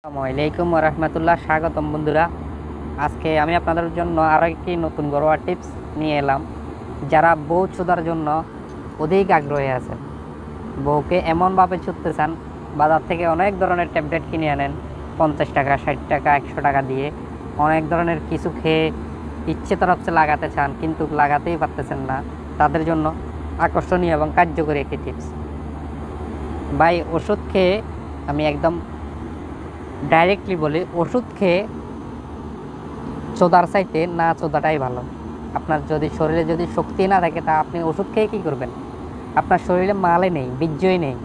আসসালামু আলাইকুম ওয়া রাহমাতুল্লাহ। স্বাগতম বন্ধুরা। আজকে আমি আপনাদের জন্য আরও একটি নতুন ঘরোয়া টিপস নিয়ে এলাম। যারা বউ চোদার জন্য অধিক আগ্রহী আছেন, বউকে এমনভাবে ছুঁতে চান, বাজার থেকে অনেক ধরনের ট্যাবলেট কিনে আনেন 50 টাকা, 60 টাকা, 100 টাকা দিয়ে অনেক ধরনের কিছু খেয়ে ইচ্ছে তরফে লাগাতে চান, কিন্তু লাগাতেই পারতেছেন না। তাদের জন্য আকর্ষণীয় এবং কার্যকরী একটি টিপস। ভাই, ওষুধ খেয়ে আমি একদম ডাইরেক্টলি বলি, ওষুধ খেয়ে চোদার চাইতে না চোদাটাই ভালো। আপনার যদি শরীরে যদি শক্তি না থাকে, তা আপনি ওষুধ খেয়ে কী করবেন? আপনার শরীরে মালে নেই, বীর্যই নেই।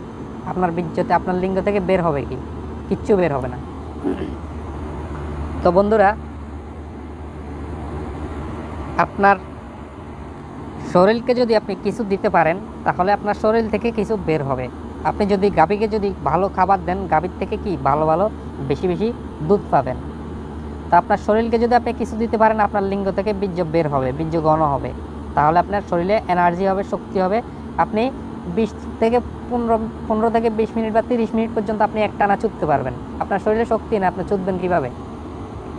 আপনার বীর্যতে আপনার লিঙ্গ থেকে বের হবে কি? কিচ্ছু বের হবে না। তো বন্ধুরা, আপনার শরীরকে যদি আপনি কিছু দিতে পারেন, তাহলে আপনার শরীর থেকে কিছু বের হবে। আপনি যদি গাভীকে যদি ভালো খাবার দেন, গাভীর থেকে কি ভালো ভালো বেশি বেশি দুধ পাবেন। তা আপনার শরীরকে যদি আপনি কিছু দিতে পারেন, আপনার লিঙ্গ থেকে বীর্য বের হবে, বীর্য ঘন হবে। তাহলে আপনার শরীরে এনার্জি হবে, শক্তি হবে। আপনি 20 থেকে 15 থেকে 20 মিনিট বা 30 মিনিট পর্যন্ত আপনি একটানা চুদতে পারবেন। আপনার শরীরে শক্তি না, আপনি চুদবেন কীভাবে?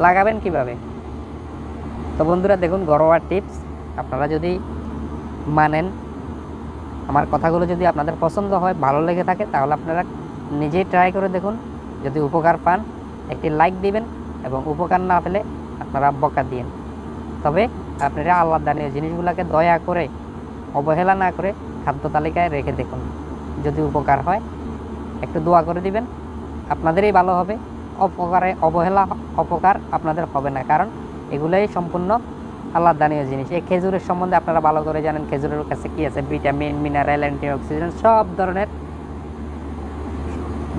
লাগাবেন কিভাবে? তো বন্ধুরা দেখুন, ঘরোয়া টিপস আপনারা যদি মানেন, আমার কথাগুলো যদি আপনাদের পছন্দ হয়, ভালো লেগে থাকে, তাহলে আপনারা নিজেই ট্রাই করে দেখুন। যদি উপকার পান, একটি লাইক দিবেন, এবং উপকার না পেলে আপনারা বকা দিন। তবে আপনারা আল্লাহ দানীয় জিনিসগুলোকে দয়া করে, অবহেলা না করে খাদ্য তালিকায় রেখে দেখুন। যদি উপকার হয়, একটু দোয়া করে দিবেন, আপনাদেরই ভালো হবে। অপকার আপনাদের হবে না, কারণ এগুলোই সম্পূর্ণ আল্লাহ দানীয় জিনিস। এই খেজুরের সম্বন্ধে আপনারা ভালো করে জানেন, খেজুরের কাছে কী আছে? ভিটামিন, মিনারেল, অ্যান্টিঅক্সিডেন্ট, সব ধরনের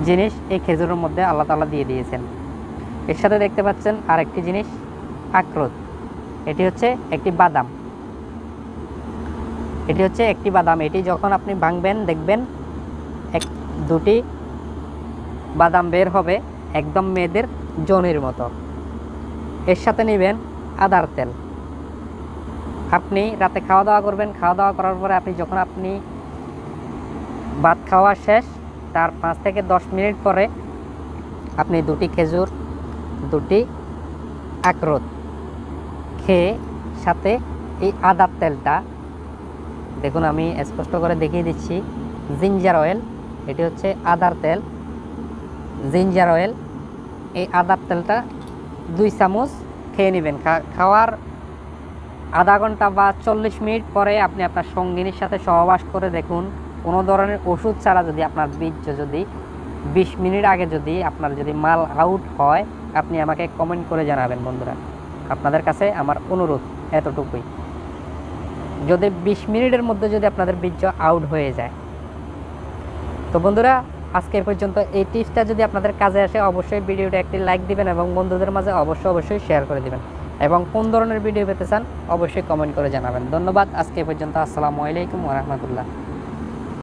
জিনিস এই খেজুরের মধ্যে আল্লাহ তাআলা দিয়ে দিয়েছেন। এর সাথে দেখতে পাচ্ছেন আরেকটি জিনিস, আখরোট। এটি হচ্ছে একটি বাদাম। এটি যখন আপনি ভাঙবেন, দেখবেন দুটি বাদাম বের হবে, একদম মেয়েদের যোনির মতো। এর সাথে নেবেন আদার তেল। আপনি রাতে খাওয়া দাওয়া করবেন, খাওয়া দাওয়া করার পরে যখন আপনি ভাত খাওয়া শেষ, তার 5 থেকে 10 মিনিট পরে আপনি দুটি খেজুর, দুটি আখরোট খেয়ে সাথে এই আদার তেলটা, দেখুন আমি স্পষ্ট করে দেখিয়ে দিচ্ছি, জিঞ্জার অয়েল। এটি হচ্ছে আদার তেল, জিঞ্জার অয়েল। এই আদার তেলটা 2 চামচ খেয়ে নেবেন। খাওয়ার আধা ঘন্টা বা 40 মিনিট পরে আপনি আপনার সঙ্গিনীর সাথে সহবাস করে দেখুন, কোনো ধরনের ওষুধ ছাড়া যদি আপনার বীর্য যদি 20 মিনিট আগে যদি আপনার যদি মাল আউট হয়, আপনি আমাকে কমেন্ট করে জানাবেন। বন্ধুরা, আপনাদের কাছে আমার অনুরোধ এতটুকুই, যদি 20 মিনিটের মধ্যে যদি আপনাদের বীর্য আউট হয়ে যায়। তো বন্ধুরা, আজকে পর্যন্ত এই টিপসটা যদি আপনাদের কাজে আসে, অবশ্যই ভিডিওটা একটি লাইক দিবেন এবং বন্ধুদের মাঝে অবশ্যই শেয়ার করে দিবেন। এবং কোন ধরনের ভিডিও পেতে চান অবশ্যই কমেন্ট করে জানাবেন। ধন্যবাদ। আজকে পর্যন্ত। আসসালামু আলাইকুম ওয়া রাহমাতুল্লাহ।